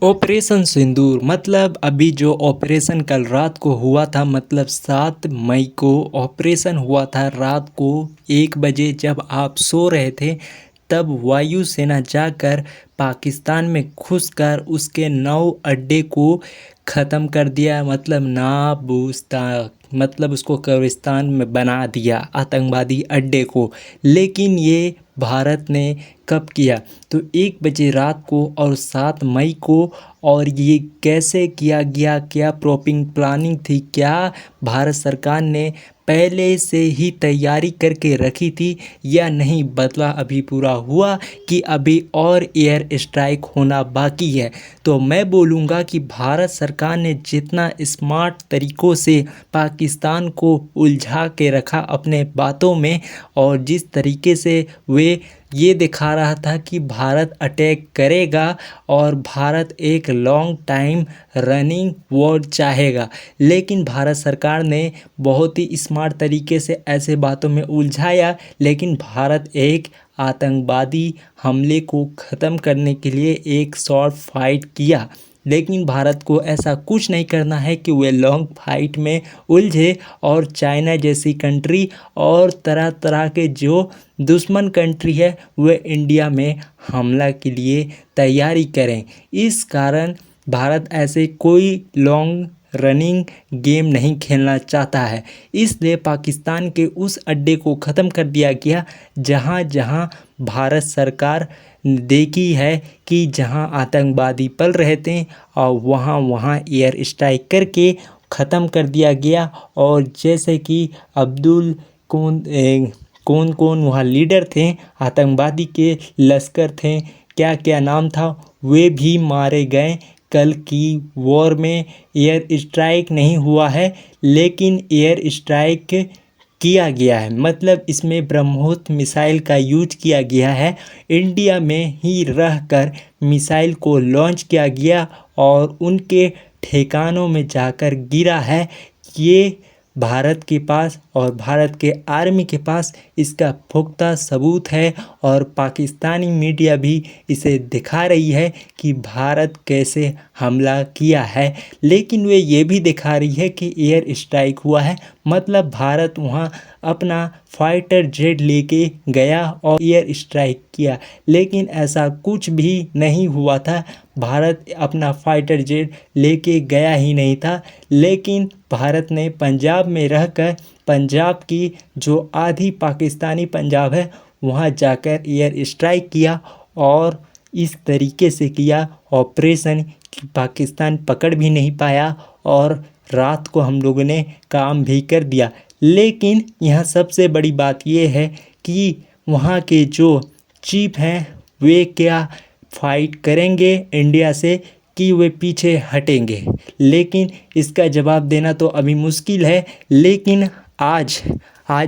Operation सिंदूर मतलब अभी जो ऑपरेशन कल रात को हुआ था, मतलब 7 मई को ऑपरेशन हुआ था। रात को 1 बजे जब आप सो रहे थे, तब वायुसेना जाकर पाकिस्तान में घुसकर उसके 9 अड्डे को ख़त्म कर दिया। मतलब नाबूस्ता, मतलब उसको कब्रिस्तान में बना दिया, आतंकवादी अड्डे को। लेकिन ये भारत ने कब किया? तो 1 बजे रात को और 7 मई को। और ये कैसे किया गया, क्या प्लानिंग थी, क्या भारत सरकार ने पहले से ही तैयारी करके रखी थी या नहीं? बदला अभी पूरा हुआ कि अभी और एयर स्ट्राइक होना बाकी है। तो मैं बोलूँगा कि भारत सरकार ने जितना स्मार्ट तरीक़ों से पाकिस्तान को उलझा के रखा अपने बातों में, और जिस तरीके से वे ये दिखा रहा था कि भारत अटैक करेगा और भारत एक लॉन्ग टाइम रनिंग वॉर चाहेगा, लेकिन भारत सरकार ने बहुत ही स्मार्ट तरीके से ऐसे बातों में उलझाया। लेकिन भारत एक आतंकवादी हमले को ख़त्म करने के लिए एक शॉर्ट फाइट किया। लेकिन भारत को ऐसा कुछ नहीं करना है कि वे लॉन्ग फाइट में उलझे और चाइना जैसी कंट्री और तरह तरह के जो दुश्मन कंट्री है वे इंडिया में हमला के लिए तैयारी करें। इस कारण भारत ऐसे कोई लॉन्ग रनिंग गेम नहीं खेलना चाहता है। इसलिए पाकिस्तान के उस अड्डे को ख़त्म कर दिया गया जहाँ जहाँ भारत सरकार देखी है कि जहाँ आतंकवादी पल रहे थे, और वहाँ वहाँ एयर स्ट्राइक करके ख़त्म कर दिया गया। और जैसे कि अब्दुल कौन कौन वहाँ लीडर थे, आतंकवादी के लश्कर थे, क्या क्या नाम था, वे भी मारे गए। कल की वॉर में एयर स्ट्राइक नहीं हुआ है, लेकिन एयर स्ट्राइक किया गया है। मतलब इसमें ब्रह्मोस मिसाइल का यूज किया गया है। इंडिया में ही रहकर मिसाइल को लॉन्च किया गया और उनके ठिकानों में जाकर गिरा है। ये भारत के पास और भारत के आर्मी के पास इसका पुख्ता सबूत है, और पाकिस्तानी मीडिया भी इसे दिखा रही है कि भारत कैसे हमला किया है। लेकिन वे ये भी दिखा रही है कि एयर स्ट्राइक हुआ है, मतलब भारत वहाँ अपना फाइटर जेट लेके गया और एयर स्ट्राइक किया। लेकिन ऐसा कुछ भी नहीं हुआ था, भारत अपना फाइटर जेट लेके गया ही नहीं था। लेकिन भारत ने पंजाब में रहकर पंजाब की जो आधी पाकिस्तानी पंजाब है वहाँ जाकर एयर स्ट्राइक किया, और इस तरीके से किया ऑपरेशन कि पाकिस्तान पकड़ भी नहीं पाया और रात को हम लोगों ने काम भी कर दिया। लेकिन यहाँ सबसे बड़ी बात ये है कि वहाँ के जो चीफ हैं वे क्या फाइट करेंगे इंडिया से कि वे पीछे हटेंगे। लेकिन इसका जवाब देना तो अभी मुश्किल है। लेकिन आज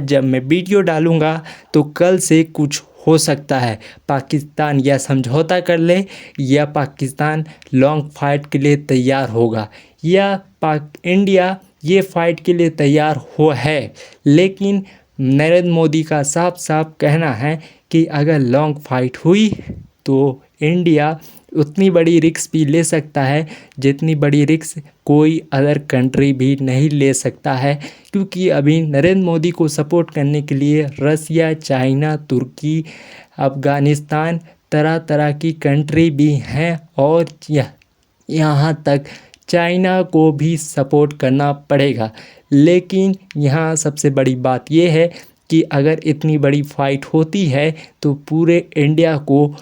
जब मैं वीडियो डालूँगा तो कल से कुछ हो सकता है। पाकिस्तान या समझौता कर ले, या पाकिस्तान लॉन्ग फाइट के लिए तैयार होगा, या इंडिया ये फाइट के लिए तैयार हो है। लेकिन नरेंद्र मोदी का साफ साफ कहना है कि अगर लॉन्ग फाइट हुई तो इंडिया उतनी बड़ी रिस्क भी ले सकता है जितनी बड़ी रिस्क कोई अदर कंट्री भी नहीं ले सकता है। क्योंकि अभी नरेंद्र मोदी को सपोर्ट करने के लिए रसिया, चाइना, तुर्की, अफ़गानिस्तान, तरह तरह की कंट्री भी हैं, और यहाँ तक चाइना को भी सपोर्ट करना पड़ेगा। लेकिन यहाँ सबसे बड़ी बात यह है कि अगर इतनी बड़ी फाइट होती है तो पूरे इंडिया को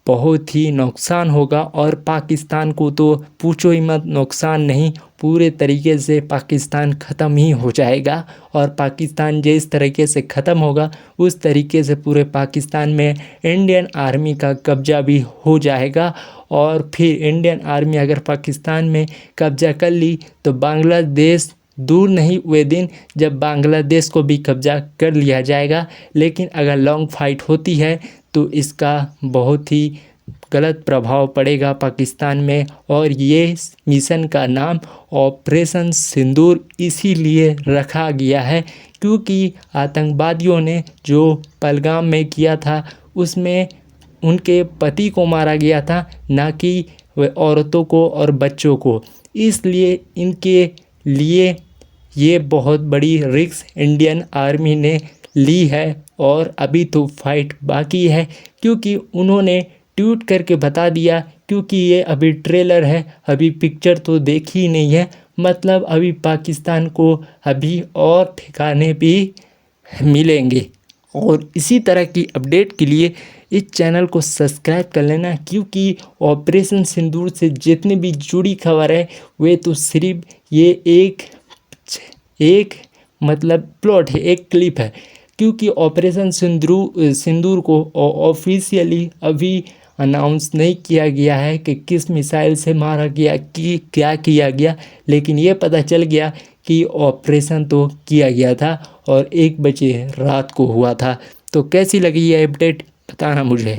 बहुत ही नुकसान होगा, और पाकिस्तान को तो पूछो ही मत, नुकसान नहीं, पूरे तरीके से पाकिस्तान ख़त्म ही हो जाएगा। और पाकिस्तान जिस तरीके से ख़त्म होगा उस तरीके से पूरे पाकिस्तान में इंडियन आर्मी का कब्ज़ा भी हो जाएगा। और फिर इंडियन आर्मी अगर पाकिस्तान में कब्ज़ा कर ली तो बांग्लादेश दूर नहीं हुए दिन जब बांग्लादेश को भी कब्ज़ा कर लिया जाएगा। लेकिन अगर लॉन्ग फाइट होती है तो इसका बहुत ही गलत प्रभाव पड़ेगा पाकिस्तान में। और ये मिशन का नाम ऑपरेशन सिंदूर इसीलिए रखा गया है क्योंकि आतंकवादियों ने जो पहलगाम में किया था उसमें उनके पति को मारा गया था, ना कि व औरतों को और बच्चों को। इसलिए इनके लिए ये बहुत बड़ी रिस्क इंडियन आर्मी ने ली है और अभी तो फाइट बाकी है, क्योंकि उन्होंने ट्वीट करके बता दिया, क्योंकि ये अभी ट्रेलर है, अभी पिक्चर तो देखी ही नहीं है। मतलब अभी पाकिस्तान को अभी और ठिकाने भी मिलेंगे। और इसी तरह की अपडेट के लिए इस चैनल को सब्सक्राइब कर लेना, क्योंकि ऑपरेशन सिंदूर से जितनी भी जुड़ी खबर है वे तो सिर्फ ये एक मतलब प्लॉट है, एक क्लिप है, क्योंकि ऑपरेशन सिंदूर को ऑफिशियली अभी अनाउंस नहीं किया गया है कि किस मिसाइल से मारा गया, कि क्या किया गया, लेकिन ये पता चल गया कि ऑपरेशन तो किया गया था और 1 बजे रात को हुआ था। तो कैसी लगी ये अपडेट बताना मुझे।